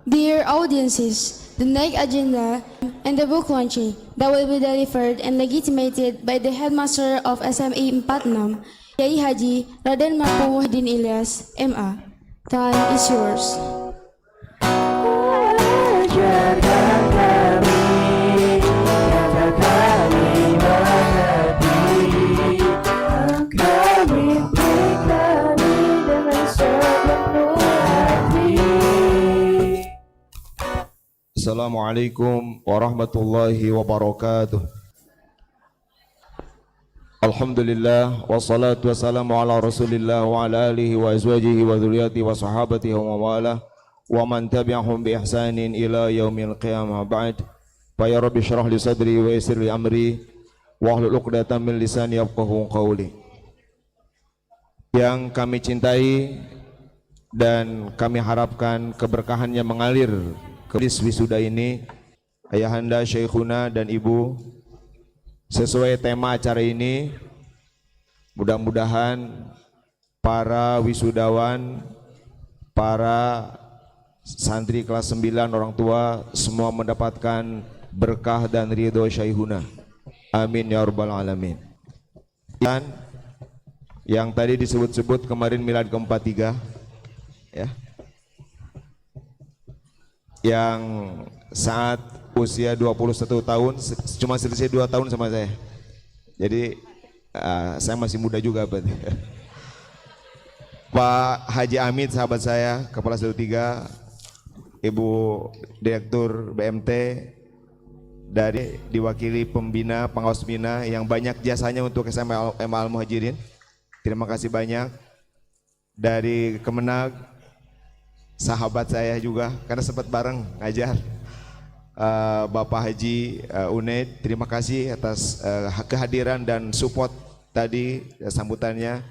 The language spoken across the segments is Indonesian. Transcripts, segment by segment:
Dear audiences, the next agenda and the book launching that will be delivered and legitimated by the headmaster of SME 46, Kiai Haji Raden Mampu Muhyiddin Ilyas, MA. Time is yours. Assalamualaikum warahmatullahi wabarakatuh. Alhamdulillah wassalatu wassalamu ala Rasulillah wa ala alihi wa azwajihi wa dzurriyyatihi wa sahabatihi wa wala wa man tabi'ahum bi ihsanin ila yaumil qiyamah ba'd. Fa ya rabbi shrah li sadri wa yassir li amri wa hlul 'uqdatam min lisani yafqahu qawli. Yang kami cintai dan kami harapkan keberkahannya mengalir ke wisuda ini, ayahanda Syekhuna dan ibu, sesuai tema acara ini, mudah-mudahan para wisudawan, para santri kelas 9 orang tua semua mendapatkan berkah dan ridho Syekhuna. Amin ya rabbal alamin. Dan yang tadi disebut-sebut kemarin milad ke-43 ya, yang saat usia 21 tahun, cuma selisih 2 tahun sama saya. Jadi saya masih muda juga berarti. Pak Haji Amit sahabat saya, Kepala Satu 3, Ibu Direktur BMT, dari diwakili pembina, pengawas bina yang banyak jasanya untuk SMA Al-Muhajirin. Terima kasih banyak. Dari Kemenag, sahabat saya juga karena sempat bareng ngajar, Bapak Haji Unaid, terima kasih atas kehadiran dan support tadi sambutannya.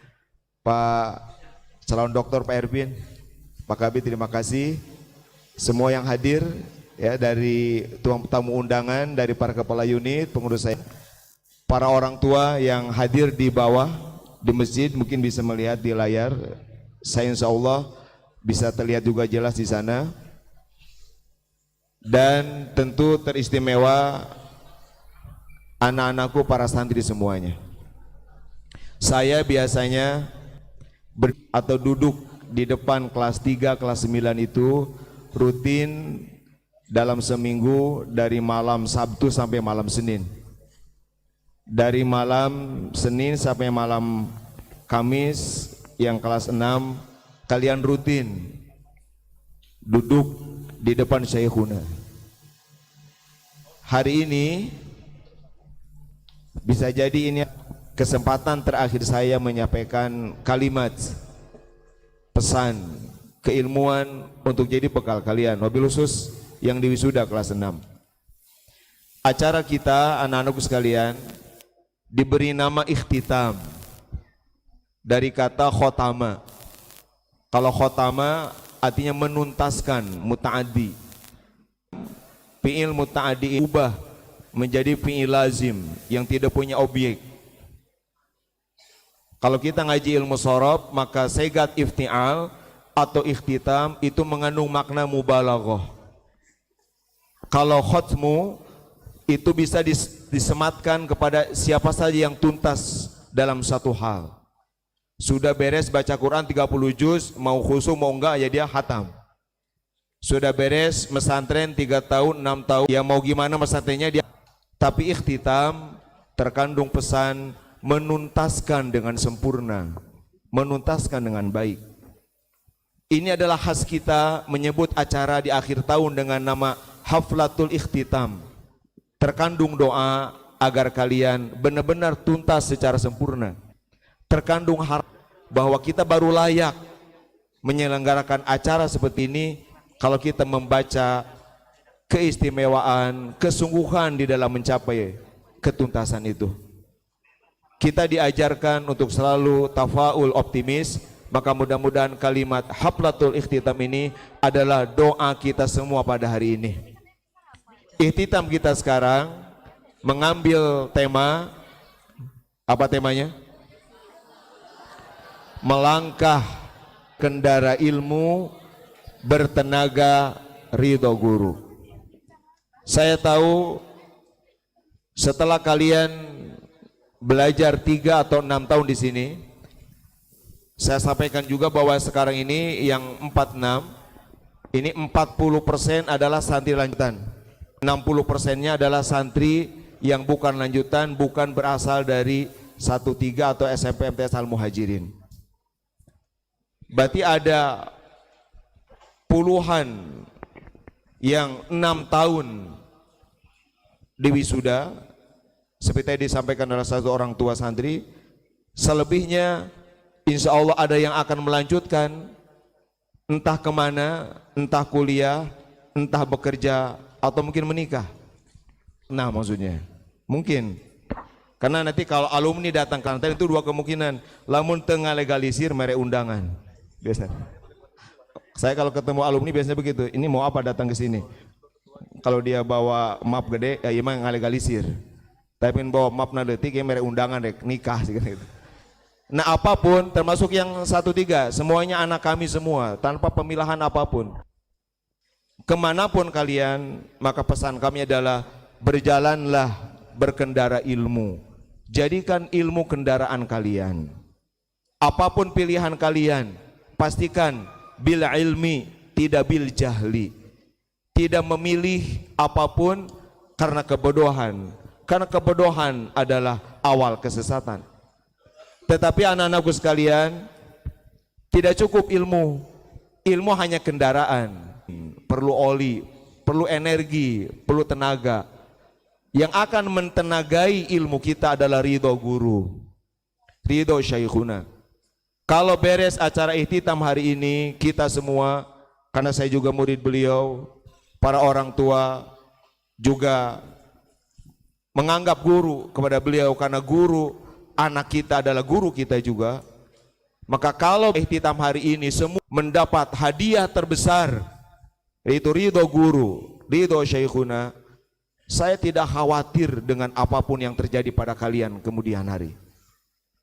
Pak calon doktor Pak Ervin, Pak Kabit, terima kasih. Semua yang hadir ya, dari tamu undangan, dari para kepala unit, pengurus saya, para orang tua yang hadir di bawah di masjid, mungkin bisa melihat di layar. Saya insya Allah bisa terlihat juga jelas di sana. Dan tentu teristimewa anak-anakku para santri semuanya. Saya biasanya atau duduk di depan kelas 3, kelas 9 itu rutin dalam seminggu dari malam Sabtu sampai malam Senin. Dari malam Senin sampai malam Kamis yang kelas 6 kalian rutin duduk di depan Syekhuna. Hari ini bisa jadi ini kesempatan terakhir saya menyampaikan kalimat pesan keilmuan untuk jadi bekal kalian, wabil khusus yang di wisuda kelas 6. Acara kita anak-anakku sekalian diberi nama ikhtitam dari kata khotama. Kalau khotama artinya menuntaskan, muta'addi. Fi'il muta'addi ubah menjadi fi'il lazim yang tidak punya objek. Kalau kita ngaji ilmu sorob, maka segat ifti'al atau ikhtitam itu mengandung makna mubalaghah. Kalau khotmu itu bisa disematkan kepada siapa saja yang tuntas dalam satu hal. Sudah beres baca Quran 30 juz, mau khusyuk mau enggak ya dia khatam. Sudah beres mesantren 3 tahun, 6 tahun, ya mau gimana mesantrennya dia. Tapi ikhtitam terkandung pesan menuntaskan dengan sempurna, menuntaskan dengan baik. Ini adalah khas kita menyebut acara di akhir tahun dengan nama Haflatul Ikhtitam. Terkandung doa agar kalian benar-benar tuntas secara sempurna. Terkandung harap bahwa kita baru layak menyelenggarakan acara seperti ini kalau kita membaca keistimewaan, kesungguhan di dalam mencapai ketuntasan itu. Kita diajarkan untuk selalu tafaul, optimis, maka mudah-mudahan kalimat Haflatul Ikhtitam ini adalah doa kita semua pada hari ini. Ikhtitam kita sekarang mengambil tema, apa temanya? Melangkah kendara ilmu bertenaga ridho guru. Saya tahu setelah kalian belajar 3 atau 6 tahun di sini, saya sampaikan juga bahwa sekarang ini yang 46, ini 40% adalah santri lanjutan, 60%-nya adalah santri yang bukan lanjutan, bukan berasal dari 13 atau SMP MTS Al Muhajirin. Berarti ada puluhan yang 6 tahun di wisuda, seperti yang disampaikan oleh satu orang tua santri. Selebihnya insya Allah ada yang akan melanjutkan, entah kemana, entah kuliah, entah bekerja, atau mungkin menikah. Nah maksudnya mungkin, karena nanti kalau alumni datang ke kantor itu 2 kemungkinan, lamun tengah legalisir mere undangan. Biasa saya kalau ketemu alumni biasanya begitu, ini mau apa datang ke sini. Kalau dia bawa map gede, ya emang ngalegalisir. Tapi bawa map nadetik, ya mere undangan dek nikah sih gitu. Nah apapun, termasuk yang 13, semuanya anak kami semua, tanpa pemilahan apapun. Kemanapun kalian, maka pesan kami adalah berjalanlah berkendara ilmu. Jadikan ilmu kendaraan kalian. Apapun pilihan kalian, pastikan bil ilmi, tidak bil jahli. Tidak memilih apapun karena kebodohan. Karena kebodohan adalah awal kesesatan. Tetapi anak-anakku sekalian, tidak cukup ilmu. Ilmu hanya kendaraan. Perlu oli, perlu energi, perlu tenaga. Yang akan mentenagai ilmu kita adalah ridho guru, ridho syekhuna. Kalau beres acara ihtitam hari ini, kita semua, karena saya juga murid beliau, para orang tua juga menganggap guru kepada beliau, karena guru anak kita adalah guru kita juga. Maka kalau ihtitam hari ini semua mendapat hadiah terbesar, yaitu ridho guru, ridho syekhuna, saya tidak khawatir dengan apapun yang terjadi pada kalian kemudian hari.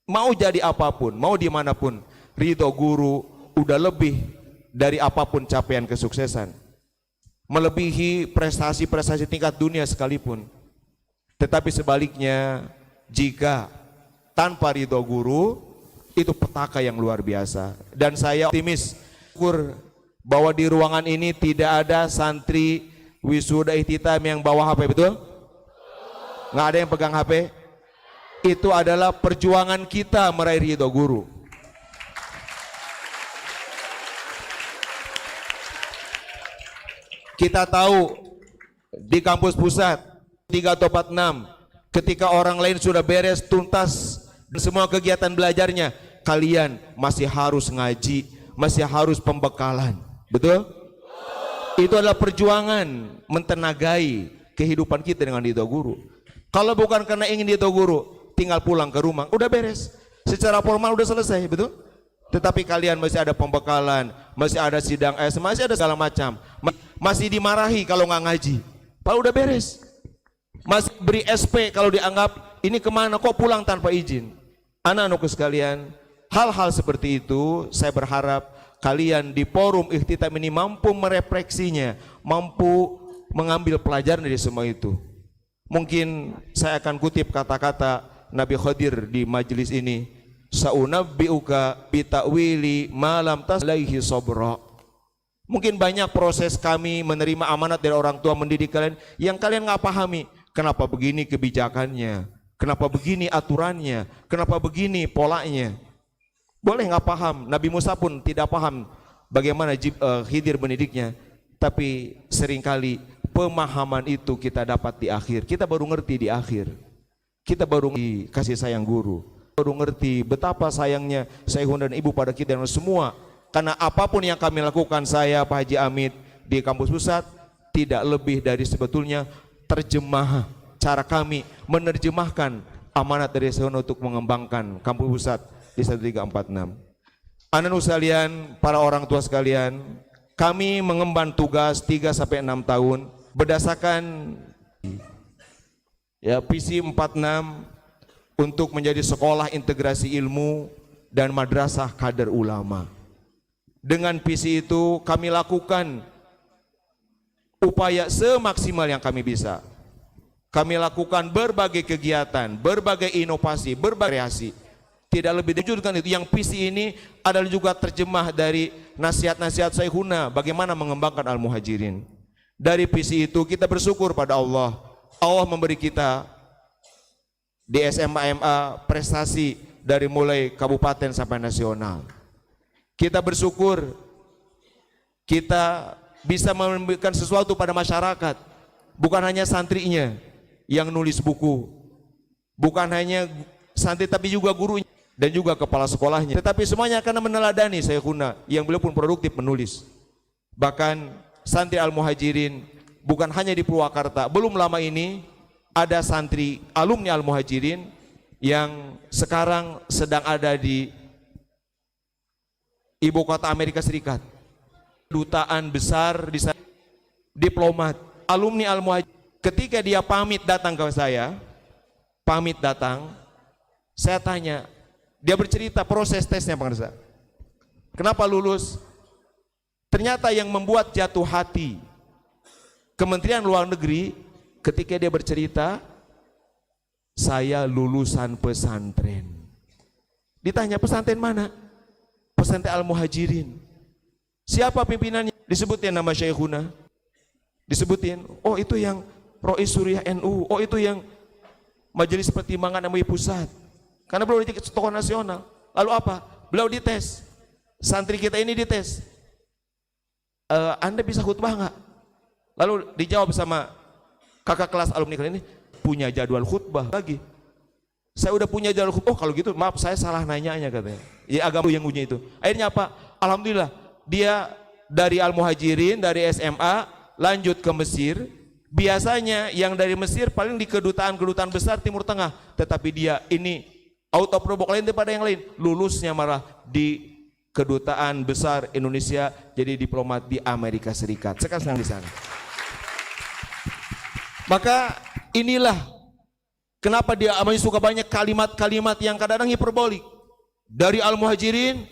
Mau jadi apapun, mau dimanapun, ridho guru udah lebih dari apapun capaian kesuksesan, melebihi prestasi-prestasi tingkat dunia sekalipun. Tetapi sebaliknya, jika tanpa ridho guru, itu petaka yang luar biasa. Dan saya optimis bahwa di ruangan ini tidak ada santri wisuda ihtitam yang bawa HP, betul? Nggak ada yang pegang HP. Itu adalah perjuangan kita meraih ridho guru. Kita tahu di kampus pusat 3 atau 46, ketika orang lain sudah beres tuntas semua kegiatan belajarnya, kalian masih harus ngaji, masih harus pembekalan, betul? Itu adalah perjuangan mentenagai kehidupan kita dengan ridho guru. Kalau bukan karena ingin ridho guru, tinggal pulang ke rumah, udah beres. Secara formal udah selesai, betul? Tetapi kalian masih ada pembekalan, masih ada sidang masih ada segala macam. Masih dimarahi kalau nggak ngaji. Padahal udah beres. Masih beri SP kalau dianggap ini kemana kok pulang tanpa izin. Anak-anakku sekalian, hal-hal seperti itu saya berharap kalian di forum ihtitam ini mampu merefleksinya, mampu mengambil pelajaran dari semua itu. Mungkin saya akan kutip kata-kata Nabi Khadir di majelis ini, saunabbiuka bita'wili malam taslaihi sabra. Mungkin banyak proses kami menerima amanat dari orang tua mendidik kalian yang kalian nggak pahami. Kenapa begini kebijakannya? Kenapa begini aturannya? Kenapa begini polanya? Boleh nggak paham. Nabi Musa pun tidak paham bagaimana Khidir mendidiknya. Tapi seringkali pemahaman itu kita dapat di akhir. Kita baru ngerti di akhir. Kita baru kasih sayang guru, baru ngerti betapa sayangnya Syekhun dan ibu pada kita dan semua. Karena apapun yang kami lakukan, saya Pak Haji Amit di kampus pusat tidak lebih dari sebetulnya terjemah cara kami menerjemahkan amanat dari Syekhun untuk mengembangkan kampus pusat di 1346. Anak-anak sekalian, para orang tua sekalian, kami mengemban tugas 3 sampai 6 tahun berdasarkan visi 46 untuk menjadi sekolah integrasi ilmu dan madrasah kader ulama. Dengan visi itu kami lakukan upaya semaksimal yang kami bisa. Kami lakukan berbagai kegiatan, berbagai inovasi, berbagai kreasi. Tidak lebih diwujudkan itu. Yang visi ini adalah juga terjemah dari nasihat-nasihat Syekhuna bagaimana mengembangkan Al-Muhajirin. Dari visi itu kita bersyukur pada Allah. Allah memberi kita di SMA-MA prestasi dari mulai kabupaten sampai nasional. Kita bersyukur kita bisa memberikan sesuatu pada masyarakat. Bukan hanya santrinya yang nulis buku, bukan hanya santri tapi juga gurunya dan juga kepala sekolahnya, tetapi semuanya karena meneladani Syekhuna yang beliau pun produktif menulis. Bahkan santri Al-Muhajirin bukan hanya di Purwakarta, belum lama ini ada santri alumni Al-Muhajirin yang sekarang sedang ada di ibu kota Amerika Serikat, dutaan besar di sana, diplomat, alumni Al-Muhajirin. Ketika dia pamit datang ke saya, saya tanya, dia bercerita proses tesnya, Pak Reza. Kenapa lulus? Ternyata yang membuat jatuh hati Kementerian Luar Negeri ketika dia bercerita, saya lulusan pesantren. Ditanya pesantren mana? Pesantren Al-Muhajirin. Siapa pimpinannya? Disebutin nama Syekhuna. Disebutin, oh itu yang Rois Suriah NU, oh itu yang Majelis Pertimbangan MUI Pusat. Karena beliau di tokoh nasional. Lalu apa? Beliau dites. Santri kita ini dites. Anda bisa khutbah nggak? Lalu dijawab sama kakak kelas alumni kalian ini, punya jadwal khutbah lagi. Saya udah punya jadwal khutbah. Oh kalau gitu maaf saya salah nanyanya katanya. Ya agama yang punya itu. Akhirnya apa? Alhamdulillah dia dari Al-Muhajirin, dari SMA lanjut ke Mesir. Biasanya yang dari Mesir paling di kedutaan besar Timur Tengah, tetapi dia ini autoprovok lain daripada yang lain, lulusnya malah di kedutaan besar Indonesia jadi diplomat di Amerika Serikat. Sekarang di sana. Maka inilah kenapa dia suka banyak kalimat-kalimat yang kadang-kadang hiperbolik. Dari Al-Muhajirin,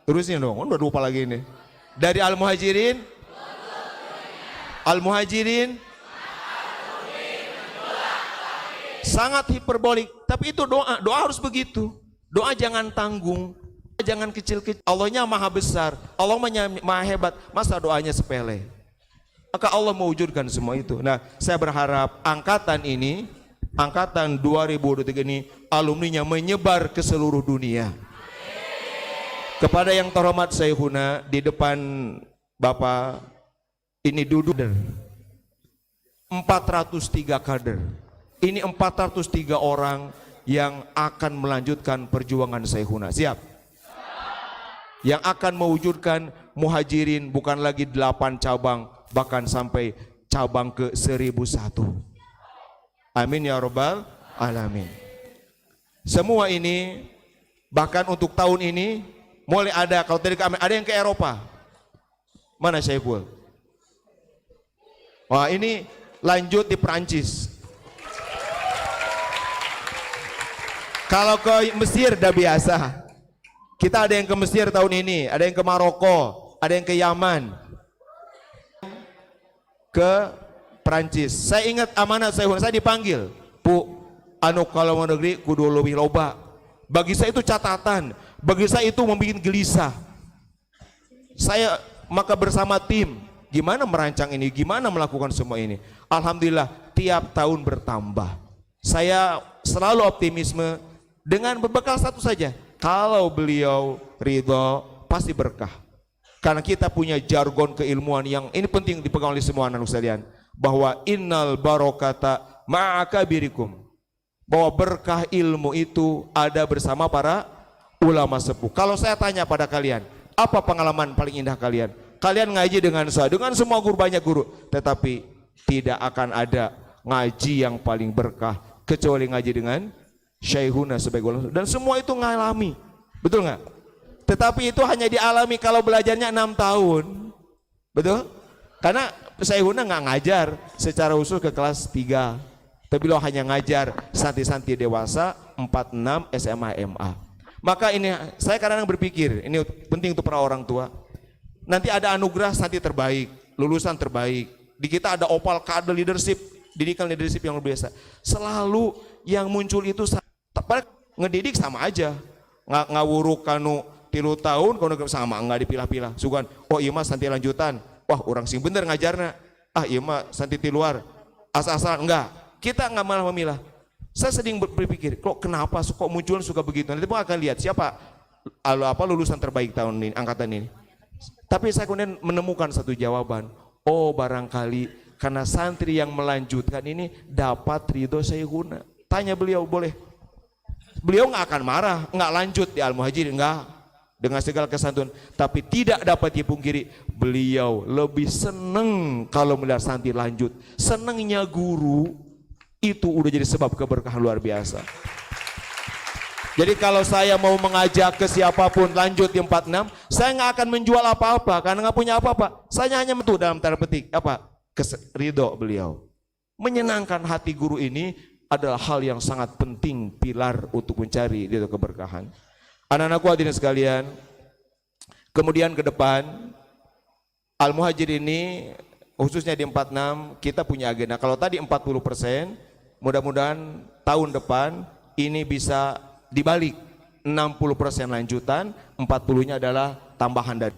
terusnya dong, udah lupa lagi ini. Dari Al-Muhajirin sangat hiperbolik, tapi itu doa harus begitu. Doa jangan tanggung, jangan kecil-kecil. Allahnya maha besar, Allah maha hebat, masa doanya sepele? Maka Allah mewujudkan semua itu. Nah, saya berharap angkatan ini, angkatan 2023 ini, alumninya menyebar ke seluruh dunia. Kepada yang terhormat Syekhuna, di depan Bapak ini duduk 403 kader. Ini 403 orang yang akan melanjutkan perjuangan Syekhuna. Siap? Yang akan mewujudkan Muhajirin bukan lagi 8 cabang, bahkan sampai cabang ke 1001. Amin ya Rabbal Alamin. Semua ini bahkan untuk tahun ini mulai ada, kalau tadi ada yang ke Eropa. Mana Syekhul? Wah ini lanjut di Perancis. Kalau ke Mesir udah biasa. Kita ada yang ke Mesir tahun ini, ada yang ke Maroko, ada yang ke Yaman, ke Perancis. Saya ingat amanat saya dipanggil, Bu, kalau mau negeri kudu lebih loba. Bagi saya itu catatan, bagi saya itu membuat gelisah. Saya maka bersama tim, gimana merancang ini, gimana melakukan semua ini. Alhamdulillah tiap tahun bertambah. Saya selalu optimisme dengan berbekal satu saja. Kalau beliau ridho pasti berkah. Karena kita punya jargon keilmuan yang ini penting dipegang oleh semua anak sekalian. Bahwa innal barokata ma'akabirikum. Bahwa berkah ilmu itu ada bersama para ulama sepuh. Kalau saya tanya pada kalian, apa pengalaman paling indah kalian? Kalian ngaji dengan saya, dengan semua guru, banyak guru, tetapi tidak akan ada ngaji yang paling berkah kecuali ngaji dengan Syekhuna sebagai ulama. Dan semua itu ngalami, betul nggak? Tetapi itu hanya dialami kalau belajarnya 6 tahun, betul? Karena Syekhuna nggak ngajar secara khusus ke kelas 3, tapi lo hanya ngajar santri-santri dewasa 4, 6 SMA MA. Maka ini saya kadang-kadang berpikir, ini penting untuk para orang tua. Nanti ada anugerah santri terbaik, lulusan terbaik. Di kita ada opal kader leadership, didikan leadership yang luar biasa. Selalu yang muncul itu ngedidik sama aja. Ngawuruk kanu 3 tahun kanu sama nggak dipilah-pilah. Sugan, oh iya mas santri lanjutan. Wah orang sing bener ngajarna. Ah iya mas santri ti luar. Asal-asalan enggak. Kita nggak malah memilah. Saya sering berpikir, kok kenapa kok muncul suka begitu. Nanti pun akan lihat siapa lulusan terbaik tahun ini, angkatan ini. Tapi saya kemudian menemukan satu jawaban. Oh barangkali karena santri yang melanjutkan ini dapat ridho Syekhuna. Tanya beliau boleh. Beliau nggak akan marah, nggak lanjut di Al-Muhajirin, nggak. Dengan segala kesantunan. Tapi tidak dapat dipungkiri, beliau lebih seneng kalau melihat santri lanjut. Senengnya guru itu udah jadi sebab keberkahan luar biasa. Jadi kalau saya mau mengajak ke siapapun lanjut di 46, saya nggak akan menjual apa-apa karena nggak punya apa-apa. Saya hanya metu dalam tanda petik apa? Ridho beliau. Menyenangkan hati guru ini adalah hal yang sangat penting, pilar untuk mencari ridho keberkahan. Anak-anakku hadirin sekalian, kemudian ke depan Al-Muhajir ini khususnya di 46 kita punya agenda. Kalau tadi 40%, mudah-mudahan tahun depan ini bisa dibalik 60% lanjutan, 40-nya adalah tambahan dari.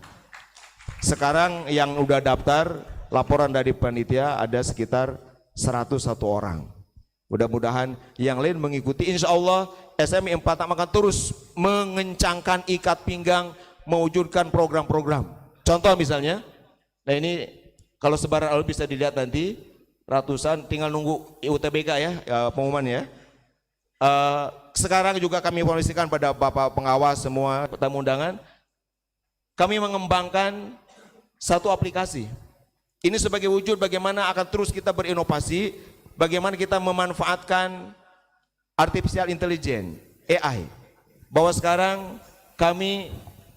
Sekarang yang udah daftar laporan dari panitia ada sekitar 101 orang. Mudah-mudahan yang lain mengikuti. Insya Allah SMI 4 akan terus mengencangkan ikat pinggang, mewujudkan program-program. Contoh misalnya, nah ini kalau sebaran alumni bisa dilihat nanti ratusan, tinggal nunggu UTBK ya, pengumuman ya. Sekarang juga kami informasikan pada Bapak pengawas semua tamu undangan, kami mengembangkan satu aplikasi. Ini sebagai wujud bagaimana akan terus kita berinovasi, bagaimana kita memanfaatkan artificial intelligence, AI. Bahwa sekarang kami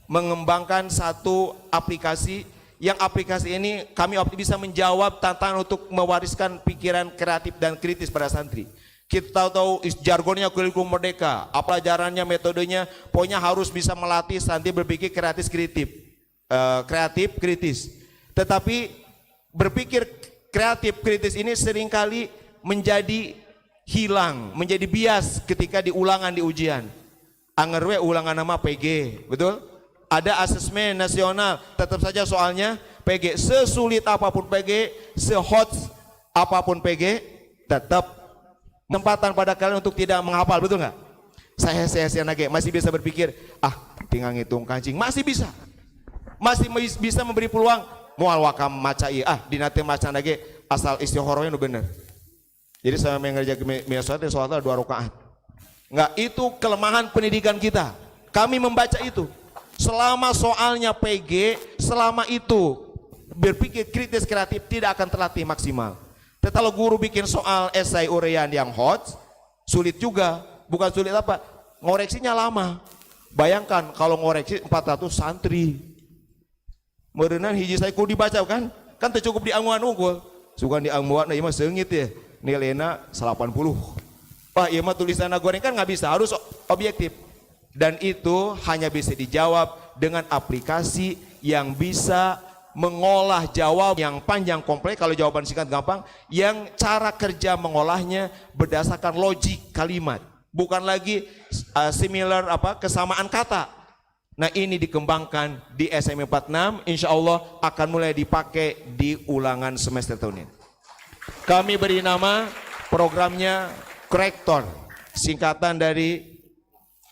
mengembangkan satu aplikasi, yang aplikasi ini kami bisa menjawab tantangan untuk mewariskan pikiran kreatif dan kritis pada santri. Kita tahu jargonnya kurikulum merdeka, apa pelajarannya, metodenya, pokoknya harus bisa melatih santri berpikir kreatif kritis. Tetapi berpikir kreatif kritis ini seringkali menjadi hilang, menjadi bias ketika diulangan di ujian. Angerwe ulangan nama PG, betul? Ada asesmen nasional, tetap saja soalnya PG. Sesulit apapun PG, sehot apapun PG, tetap tempatan pada kalian untuk tidak menghafal, betul nggak? Saya masih bisa berpikir, tinggal ngitung kancing, masih bisa memberi peluang mual wakam macai, dinate maca nage asal istihoronya nu bener. Jadi saya mengerjakan misalnya soal 2 rakaat. Enggak, itu kelemahan pendidikan kita. Kami membaca itu. Selama soalnya PG, selama itu berpikir kritis kreatif tidak akan terlatih maksimal. Tetapi kalau guru bikin soal esai urean yang hot, sulit juga. Bukan sulit apa? Ngoreksinya lama. Bayangkan kalau ngoreksi 400 santri. Merenan hiji saya ku dibaca kan? Kan tercukup di anguan unggul. Sugan di anguan, nah ima seungit ya. Nilainya 80. Pak, iya mah tulisan goreng kan nggak bisa, harus objektif. Dan itu hanya bisa dijawab dengan aplikasi yang bisa mengolah jawab yang panjang kompleks. Kalau jawaban singkat gampang, yang cara kerja mengolahnya berdasarkan logik kalimat, bukan lagi similar kesamaan kata. Nah ini dikembangkan di SMI 46, insya Allah akan mulai dipakai di ulangan semester tahun ini. Kami beri nama programnya Korektor, singkatan dari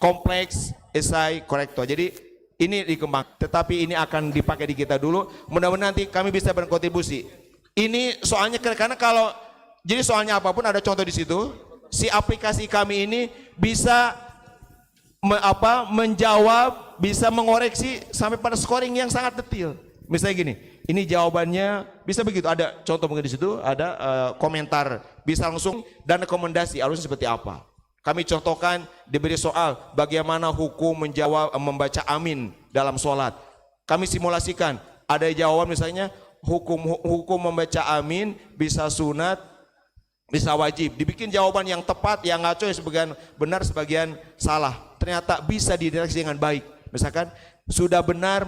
Kompleks Esai Korektor. Jadi ini dikembang, tetapi ini akan dipakai di kita dulu. Mudah-mudahan nanti kami bisa berkontribusi. Ini soalnya karena kalau jadi soalnya apapun ada contoh di situ. Si aplikasi kami ini bisa menjawab, bisa mengoreksi sampai pada scoring yang sangat detail. Misalnya gini, ini jawabannya bisa begitu. Ada contoh mungkin di situ, ada komentar, bisa langsung dan rekomendasi harusnya seperti apa. Kami contohkan diberi soal bagaimana hukum membaca amin dalam sholat. Kami simulasikan ada jawaban misalnya hukum membaca amin bisa sunat, bisa wajib, dibikin jawaban yang tepat, yang ngaco, yang sebagian benar, sebagian salah. Ternyata bisa dideteksi dengan baik. Misalkan sudah benar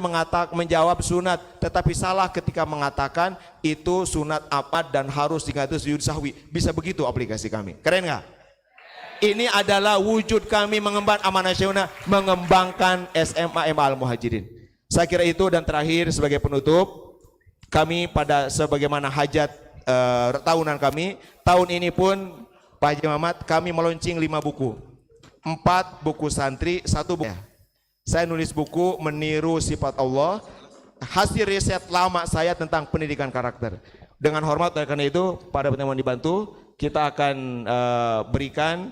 menjawab sunat, tetapi salah ketika mengatakan itu sunat apad dan harus diganti sujud sahwi. Bisa begitu aplikasi kami. Keren nggak? Ini adalah wujud kami mengemban amanah nasional, mengembangkan SMA MA Al Muhajirin. Saya kira itu, dan terakhir sebagai penutup, kami pada sebagaimana hajat tahunan kami, tahun ini pun Pak Haji Mamat kami meluncing 5 buku, 4 buku santri, 1 buku. Saya nulis buku meniru sifat Allah, hasil riset lama saya tentang pendidikan karakter. Dengan hormat, karena itu pada pertemuan dibantu, kita akan berikan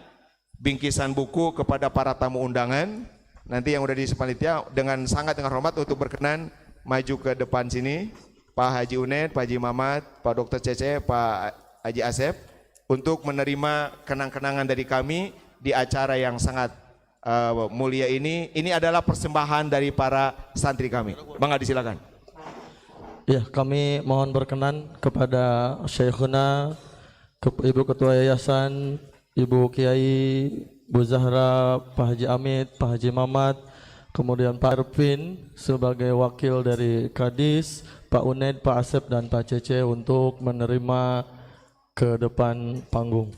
bingkisan buku kepada para tamu undangan nanti yang udah di panitia, dengan hormat untuk berkenan maju ke depan sini. Pak Haji Uned, Pak Haji Mamat, Pak Dr. Cece, Pak Haji Asep, untuk menerima kenang-kenangan dari kami di acara yang sangat mulia ini. Ini adalah persembahan dari para santri kami. Bang Adi, silakan. Ya, kami mohon berkenan kepada Syekhuna, Ibu Ketua Yayasan, Ibu Kiai, Bu Zahra, Pak Haji Amit, Pak Haji Mamat, kemudian Pak Ervin sebagai wakil dari Kadis, Pak Uned, Pak Asep, dan Pak Cece untuk menerima ke depan panggung.